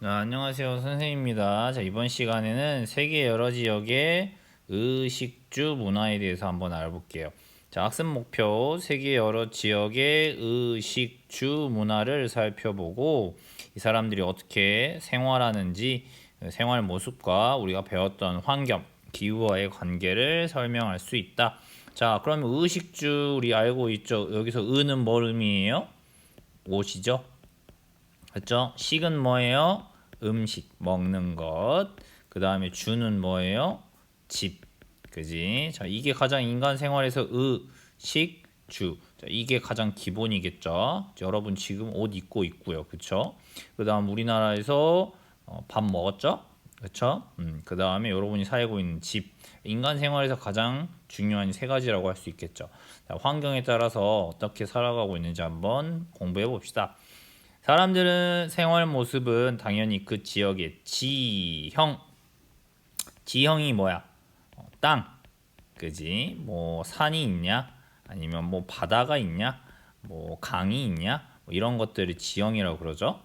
안녕하세요. 선생님입니다. 자, 이번 시간에는 세계 여러 지역의 의식주 문화에 대해서 한번 알아볼게요. 자, 학습 목표 세계 여러 지역의 의식주 문화를 살펴보고 이 사람들이 어떻게 생활하는지 생활 모습과 우리가 배웠던 환경, 기후와의 관계를 설명할 수 있다. 자, 그러면 의식주 우리 알고 있죠? 여기서 의는 뭘 의미해요? 옷이죠? 그렇죠? 식은 뭐예요? 음식, 먹는 것. 그 다음에 주는 뭐예요? 집. 그지? 자, 이게 가장 인간 생활에서 식, 주. 자, 이게 가장 기본이겠죠? 여러분 지금 옷 입고 있고요. 그쵸? 그 다음 우리나라에서 밥 먹었죠? 그쵸? 그 다음에 여러분이 살고 있는 집. 인간 생활에서 가장 중요한 세 가지라고 할 수 있겠죠. 자, 환경에 따라서 어떻게 살아가고 있는지 한번 공부해 봅시다. 사람들은 생활 모습은 당연히 그 지역의 지형이 뭐야? 땅, 그지? 뭐 산이 있냐? 아니면 뭐 바다가 있냐? 뭐 강이 있냐? 뭐 이런 것들을 지형이라고 그러죠.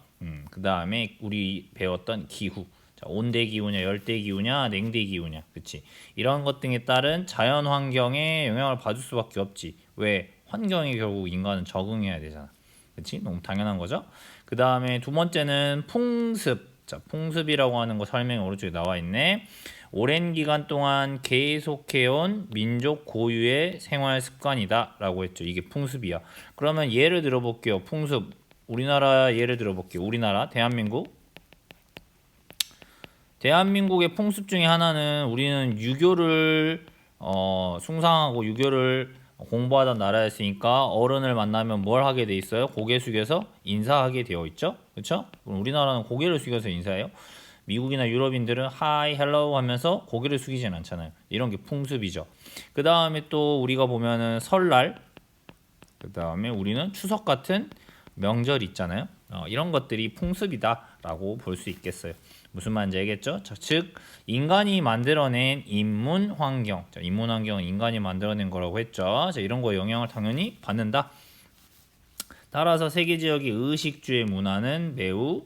그 다음에 우리 배웠던 기후. 자, 온대 기후냐, 열대 기후냐, 냉대 기후냐, 그치? 이런 것 등에 따른 자연 환경에 영향을 받을 수밖에 없지. 왜? 환경에 결국 인간은 적응해야 되잖아. 그치? 너무 당연한 거죠. 그 다음에 두 번째는 풍습. 자, 풍습이라고 하는 거 설명이 오른쪽에 나와 있네. 오랜 기간 동안 계속해온 민족 고유의 생활 습관이다 라고 했죠. 이게 풍습이야. 그러면 예를 들어볼게요. 풍습. 우리나라 예를 들어볼게요. 우리나라 대한민국. 대한민국의 풍습 중에 하나는 우리는 유교를 숭상하고 유교를 공부하던 나라였으니까 어른을 만나면 뭘 하게 돼 있어요? 고개 숙여서 인사하게 되어 있죠. 그렇죠? 우리나라는 고개를 숙여서 인사해요. 미국이나 유럽인들은 하이 헬로우 하면서 고개를 숙이진 않잖아요. 이런 게 풍습이죠. 그 다음에 또 우리가 보면은 설날, 그 다음에 우리는 추석 같은 명절 있잖아요. 이런 것들이 풍습이다라고 볼 수 있겠어요. 무슨 말인지 알겠죠? 자, 즉 인간이 만들어낸 인문 환경. 자, 인문 환경은 인간이 만들어낸 거라고 했죠. 자, 이런 거에 영향을 당연히 받는다. 따라서 세계 지역의 의식주의 문화는 매우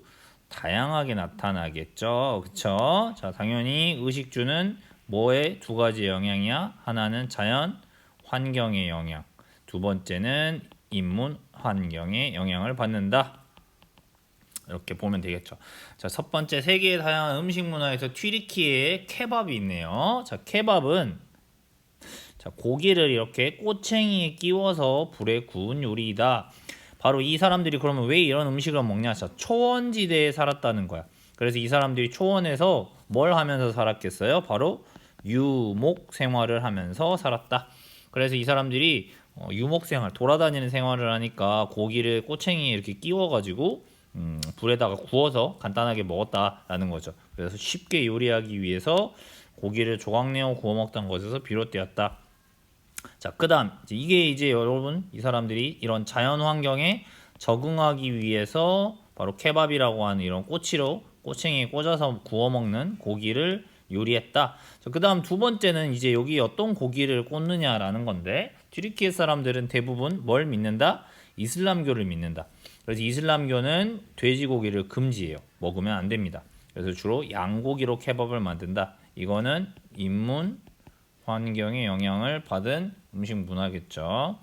다양하게 나타나겠죠. 그쵸? 자, 당연히 의식주는 뭐에 두 가지 영향이야? 하나는 자연 환경의 영향. 두 번째는 인문 환경의 영향을 받는다. 이렇게 보면 되겠죠. 자, 첫 번째 세계의 다양한 음식 문화에서 튀르키예의 케밥이 있네요. 자, 케밥은 고기를 이렇게 꼬챙이에 끼워서 불에 구운 요리이다. 바로 이 사람들이 그러면 왜 이런 음식을 먹냐? 자, 초원지대에 살았다는 거야. 그래서 이 사람들이 초원에서 뭘 하면서 살았겠어요? 바로 유목 생활을 하면서 살았다. 그래서 이 사람들이 유목 생활, 돌아다니는 생활을 하니까 고기를 꼬챙이에 이렇게 끼워가지고 불에다가 구워서 간단하게 먹었다라는 거죠. 그래서 쉽게 요리하기 위해서 고기를 조각내어 구워 먹던 것에서 비롯되었다. 자, 그다음 이게 이제 여러분 이 사람들이 이런 자연 환경에 적응하기 위해서 바로 케밥이라고 하는 이런 꼬챙이에 꽂아서 구워 먹는 고기를 요리했다. 자, 그다음 두 번째는 이제 여기 어떤 고기를 꽂느냐라는 건데 튀르키예 사람들은 대부분 뭘 믿는다? 이슬람교를 믿는다. 그래서 이슬람교는 돼지고기를 금지해요. 먹으면 안 됩니다. 그래서 주로 양고기로 케밥을 만든다. 이거는 인문 환경의 영향을 받은 음식 문화겠죠.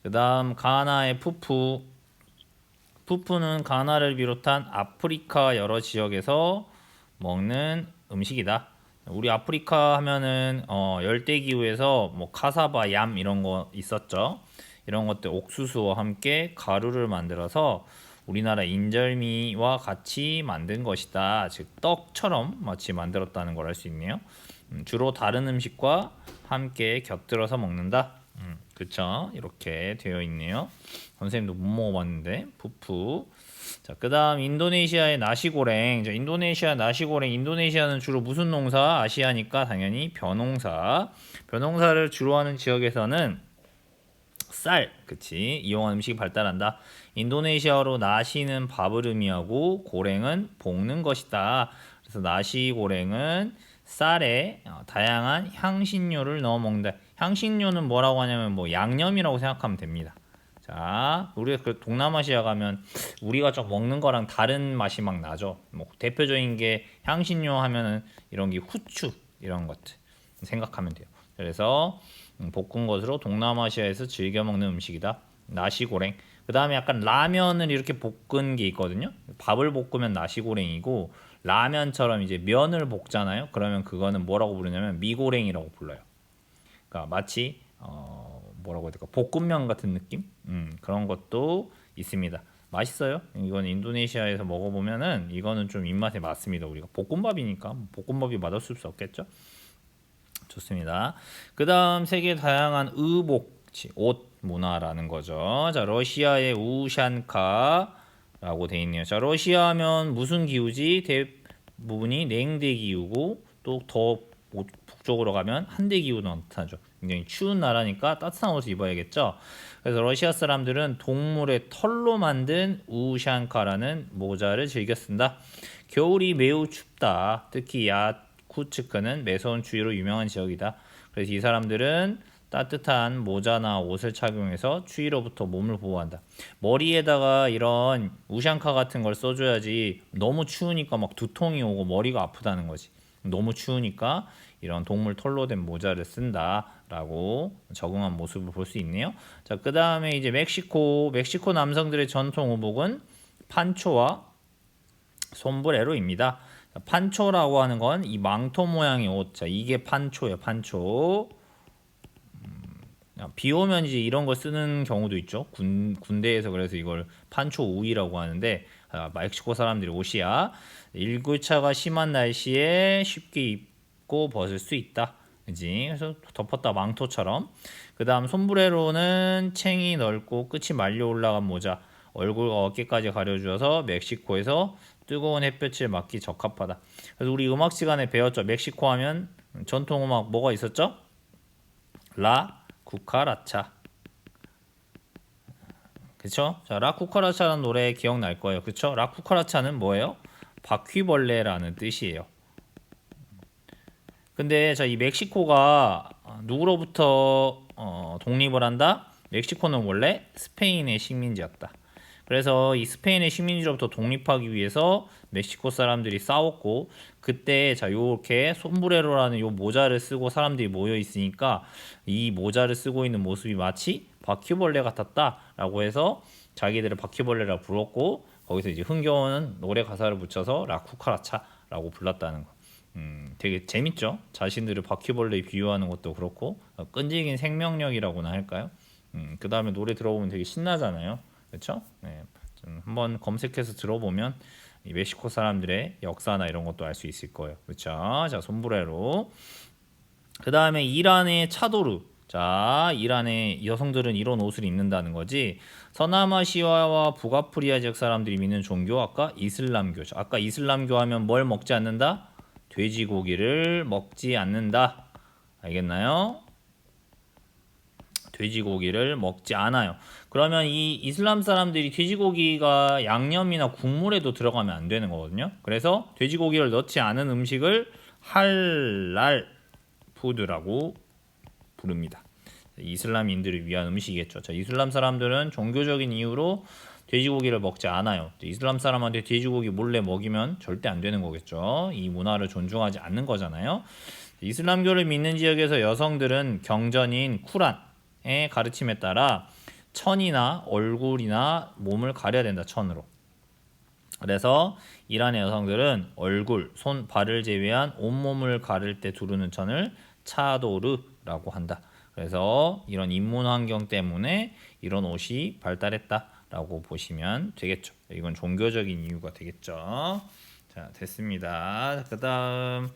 그 다음 가나의 푸푸는 가나를 비롯한 아프리카 여러 지역에서 먹는 음식이다. 우리 아프리카 하면은 열대 기후에서 뭐 카사바, 얌 이런 거 있었죠. 이런 것들 옥수수와 함께 가루를 만들어서 우리나라 인절미와 같이 만든 것이다. 즉 떡처럼 마치 만들었다는 걸 알 수 있네요. 주로 다른 음식과 함께 곁들여서 먹는다. 그쵸? 이렇게 되어 있네요. 선생님도 못 먹어봤는데 푸푸. 자, 그다음 인도네시아의 나시고랭. 자, 인도네시아 나시고랭. 인도네시아는 주로 무슨 농사? 아시아니까 당연히 벼농사. 벼농사를 주로 하는 지역에서는 쌀, 그치? 이용한 음식이 발달한다. 인도네시아어로 나시는 밥을 의미하고 고랭은 볶는 것이다. 그래서 나시고랭은 쌀에 다양한 향신료를 넣어 먹는다. 향신료는 뭐라고 하냐면 뭐 양념이라고 생각하면 됩니다. 자, 우리가 그 동남아시아 가면 우리가 좀 먹는 거랑 다른 맛이 막 나죠. 뭐 대표적인 게 향신료 하면은 이런 게 후추 이런 것들 생각하면 돼요. 그래서 볶은 것으로 동남아시아에서 즐겨 먹는 음식이다. 나시고랭. 그 다음에 약간 라면을 이렇게 볶은 게 있거든요. 밥을 볶으면 나시고랭이고 라면처럼 이제 면을 볶잖아요. 그러면 그거는 뭐라고 부르냐면 미고랭이라고 불러요. 그러니까 마치 뭐라고 해야 될까 볶음면 같은 느낌 그런 것도 있습니다. 맛있어요. 이건 인도네시아에서 먹어보면은 이거는 좀 입맛에 맞습니다. 우리가 볶음밥이니까 볶음밥이 맛없을 수 없겠죠. 좋습니다. 그 다음 세계 다양한 의복, 옷 문화라는 거죠. 자, 러시아의 우샨카라고 돼 있네요. 자, 러시아 하면 무슨 기후지? 대부분이 냉대 기후고 또 더 북쪽으로 가면 한대 기후도 나타나죠. 굉장히 추운 나라니까 따뜻한 옷을 입어야겠죠. 그래서 러시아 사람들은 동물의 털로 만든 우샨카라는 모자를 즐겨 쓴다. 겨울이 매우 춥다. 특히 야쿠츠크는 매서운 추위로 유명한 지역이다. 그래서 이 사람들은 따뜻한 모자나 옷을 착용해서 추위로부터 몸을 보호한다. 머리에다가 이런 우샹카 같은 걸 써줘야지 너무 추우니까 막 두통이 오고 머리가 아프다는 거지. 너무 추우니까 이런 동물 털로 된 모자를 쓴다라고 적응한 모습을 볼 수 있네요. 자, 그 다음에 이제 멕시코 남성들의 전통 의복은 판초와 솜브레로입니다. 판초라고 하는 건 이 망토 모양의 옷. 자, 이게 판초예요. 판초. 비 오면 이제 이런 걸 쓰는 경우도 있죠. 군대에서 그래서 이걸 판초 우이라고 하는데 멕시코 사람들이 옷이야. 일교차가 심한 날씨에 쉽게 입고 벗을 수 있다. 그지? 그래서 덮었다 망토처럼. 그 다음 솜브레로는 챙이 넓고 끝이 말려 올라간 모자. 얼굴 어깨까지 가려주어서 멕시코에서 뜨거운 햇볕을 맞기 적합하다. 그래서 우리 음악 시간에 배웠죠. 멕시코 하면 전통 음악 뭐가 있었죠? 라 쿠카라차. 그쵸? 자, 라 쿠카라차라는 노래 기억날 거예요. 그쵸? 라 쿠카라차는 뭐예요? 바퀴벌레라는 뜻이에요. 근데 자, 이 멕시코가 누구로부터 독립을 한다? 멕시코는 원래 스페인의 식민지였다. 그래서 이 스페인의 식민지로부터 독립하기 위해서 멕시코 사람들이 싸웠고 그때 자 요렇게 솜브레로라는 요 모자를 쓰고 사람들이 모여 있으니까 이 모자를 쓰고 있는 모습이 마치 바퀴벌레 같았다라고 해서 자기들을 바퀴벌레라 불렀고 거기서 이제 흥겨운 노래 가사를 붙여서 라쿠카라차라고 불렀다는 거. 되게 재밌죠? 자신들을 바퀴벌레에 비유하는 것도 그렇고 끈질긴 생명력이라고나 할까요? 그 다음에 노래 들어보면 되게 신나잖아요. 그렇죠? 네, 좀 한번 검색해서 들어보면 이 멕시코 사람들의 역사나 이런 것도 알 수 있을 거예요. 그렇죠? 자, 솜브레로. 그 다음에 이란의 차도르. 자, 이란의 여성들은 이런 옷을 입는다는 거지. 서남아시아와 북아프리아 지역 사람들이 믿는 종교 아까 이슬람교죠. 아까 이슬람교 하면 뭘 먹지 않는다? 돼지고기를 먹지 않는다. 알겠나요? 돼지고기를 먹지 않아요. 그러면 이 이슬람 사람들이 돼지고기가 양념이나 국물에도 들어가면 안 되는 거거든요. 그래서 돼지고기를 넣지 않은 음식을 할랄 푸드라고 부릅니다. 이슬람인들을 위한 음식이겠죠. 자, 이슬람 사람들은 종교적인 이유로 돼지고기를 먹지 않아요. 이슬람 사람한테 돼지고기 몰래 먹이면 절대 안 되는 거겠죠. 이 문화를 존중하지 않는 거잖아요. 이슬람교를 믿는 지역에서 여성들은 경전인 쿠란의 가르침에 따라 천이나 얼굴이나 몸을 가려야 된다. 천으로. 그래서 이란의 여성들은 얼굴, 손, 발을 제외한 온몸을 가릴 때 두르는 천을 차도르라고 한다. 그래서 이런 인문 환경 때문에 이런 옷이 발달했다라고 보시면 되겠죠. 이건 종교적인 이유가 되겠죠. 자, 됐습니다. 그다음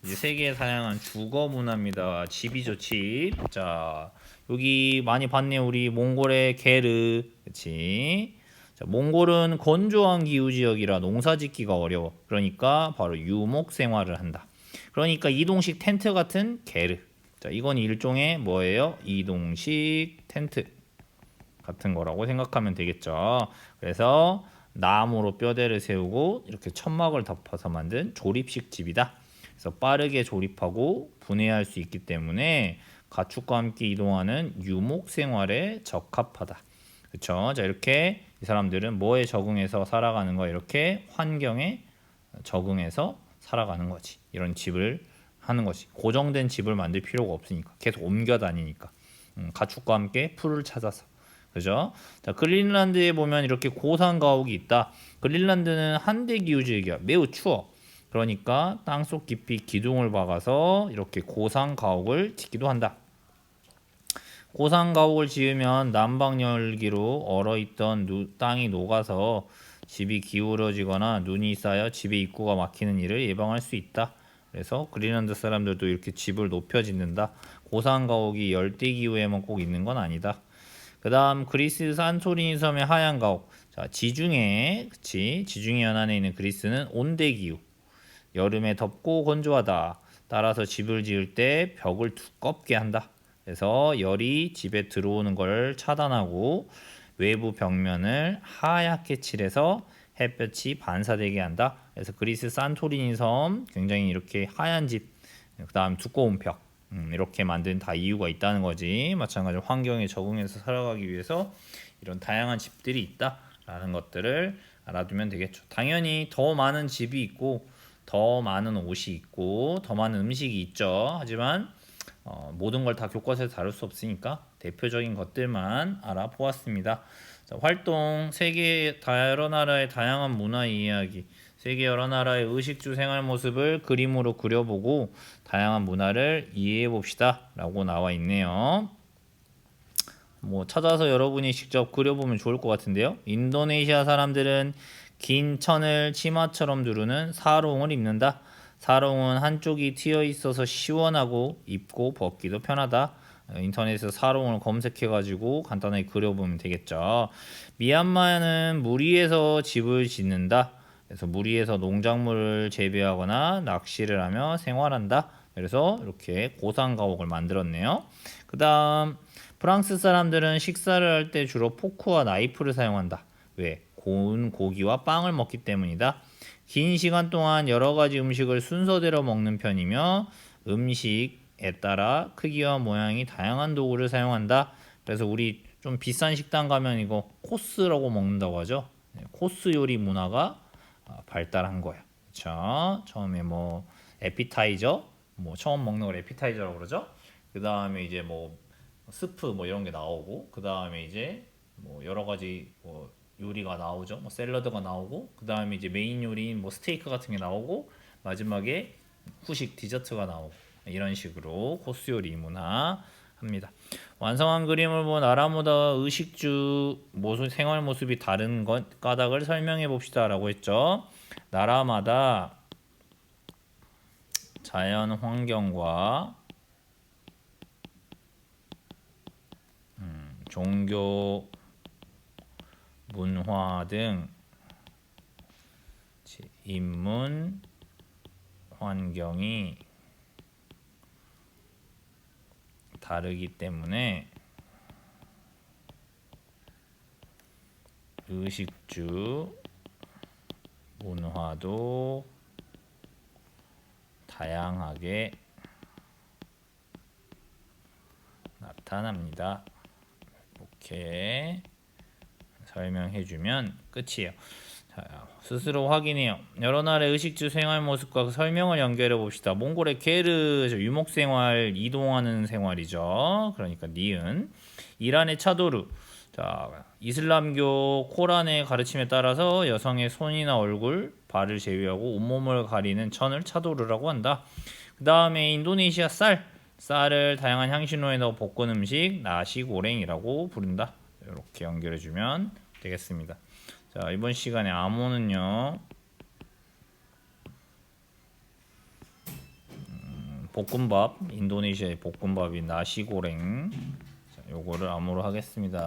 이제 세계의 다양한 주거 문화입니다. 집이죠, 집. 자, 여기 많이 봤네요. 우리 몽골의 게르, 그렇지? 자, 몽골은 건조한 기후 지역이라 농사짓기가 어려워. 그러니까 바로 유목 생활을 한다. 그러니까 이동식 텐트 같은 게르. 자, 이건 일종의 뭐예요? 이동식 텐트 같은 거라고 생각하면 되겠죠. 그래서 나무로 뼈대를 세우고 이렇게 천막을 덮어서 만든 조립식 집이다. 그래서 빠르게 조립하고 분해할 수 있기 때문에 가축과 함께 이동하는 유목 생활에 적합하다. 그렇죠? 자, 이렇게 이 사람들은 뭐에 적응해서 살아가는 거? 이렇게 환경에 적응해서 살아가는 거지. 이런 집을 하는 거지. 고정된 집을 만들 필요가 없으니까. 계속 옮겨 다니니까. 가축과 함께 풀을 찾아서. 그죠? 자, 그린란드에 보면 이렇게 고산 가옥이 있다. 그린란드는 한대 기후 지역이야. 매우 추워. 그러니까 땅속 깊이 기둥을 박아서 이렇게 고산 가옥을 짓기도 한다. 고산 가옥을 지으면 난방 열기로 얼어있던 땅이 녹아서 집이 기울어지거나 눈이 쌓여 집의 입구가 막히는 일을 예방할 수 있다. 그래서 그린란드 사람들도 이렇게 집을 높여 짓는다. 고산 가옥이 열대 기후에만 꼭 있는 건 아니다. 그 다음 그리스 산토리니 섬의 하얀 가옥. 자, 지중해 연안에 있는 그리스는 온대 기후. 여름에 덥고 건조하다. 따라서 집을 지을 때 벽을 두껍게 한다. 그래서 열이 집에 들어오는 걸 차단하고 외부 벽면을 하얗게 칠해서 햇볕이 반사되게 한다. 그래서 그리스 산토리니 섬 굉장히 이렇게 하얀 집, 그다음 두꺼운 벽 이렇게 만든 다 이유가 있다는 거지. 마찬가지로 환경에 적응해서 살아가기 위해서 이런 다양한 집들이 있다라는 것들을 알아두면 되겠죠. 당연히 더 많은 집이 있고 더 많은 옷이 있고 더 많은 음식이 있죠. 하지만 모든 걸 다 교과서에서 다룰 수 없으니까 대표적인 것들만 알아보았습니다. 자, 활동 세계 여러 나라의 다양한 문화 이야기, 세계 여러 나라의 의식주 생활 모습을 그림으로 그려보고 다양한 문화를 이해해 봅시다 라고 나와 있네요. 뭐 찾아서 여러분이 직접 그려보면 좋을 것 같은데요. 인도네시아 사람들은 긴 천을 치마처럼 두르는 사롱을 입는다. 사롱은 한쪽이 트여 있어서 시원하고 입고 벗기도 편하다. 인터넷에서 사롱을 검색해가지고 간단하게 그려보면 되겠죠. 미얀마는 물 위에서 집을 짓는다. 그래서 물 위에서 농작물을 재배하거나 낚시를 하며 생활한다. 그래서 이렇게 고산 가옥을 만들었네요. 그 다음 프랑스 사람들은 식사를 할 때 주로 포크와 나이프를 사용한다. 왜? 고운 고기와 빵을 먹기 때문이다. 긴 시간 동안 여러 가지 음식을 순서대로 먹는 편이며 음식에 따라 크기와 모양이 다양한 도구를 사용한다. 그래서 우리 좀 비싼 식당 가면 이거 코스라고 먹는다고 하죠. 코스 요리 문화가 발달한 거야. 그렇죠? 처음에 뭐 에피타이저, 뭐 처음 먹는 걸 에피타이저라고 그러죠. 그 다음에 이제 뭐 스프 뭐 이런 게 나오고, 그 다음에 이제 뭐 여러 가지 뭐 요리가 나오죠. 뭐 샐러드가 나오고, 그 다음에 이제 메인 요리인 뭐 스테이크 같은 게 나오고, 마지막에 후식 디저트가 나오고, 이런 식으로 코스 요리 문화 합니다. 완성한 그림을 본 나라마다 의식주 모습, 생활 모습이 다른 것 까닭을 설명해 봅시다라고 했죠. 나라마다 자연 환경과 종교, 문화 등 인문, 환경이 다르기 때문에 의식주, 문화도 다양하게 나타납니다. 이렇게 설명해주면 끝이에요. 자, 스스로 확인해요. 여러 나라의 의식주 생활 모습과 그 설명을 연결해 봅시다. 몽골의 게르 유목 생활, 이동하는 생활이죠. 그러니까 니은. 이란의 차도르. 자, 이슬람교 코란의 가르침에 따라서 여성의 손이나 얼굴, 발을 제외하고 온몸을 가리는 천을 차도르라고 한다. 그 다음에 인도네시아 쌀을 다양한 향신료에 넣어 볶은 음식 나시고랭이라고 부른다. 이렇게 연결해주면 되겠습니다. 자, 이번 시간에 암호는요, 볶음밥, 인도네시아의 볶음밥인 나시고랭, 자, 요거를 암호로 하겠습니다.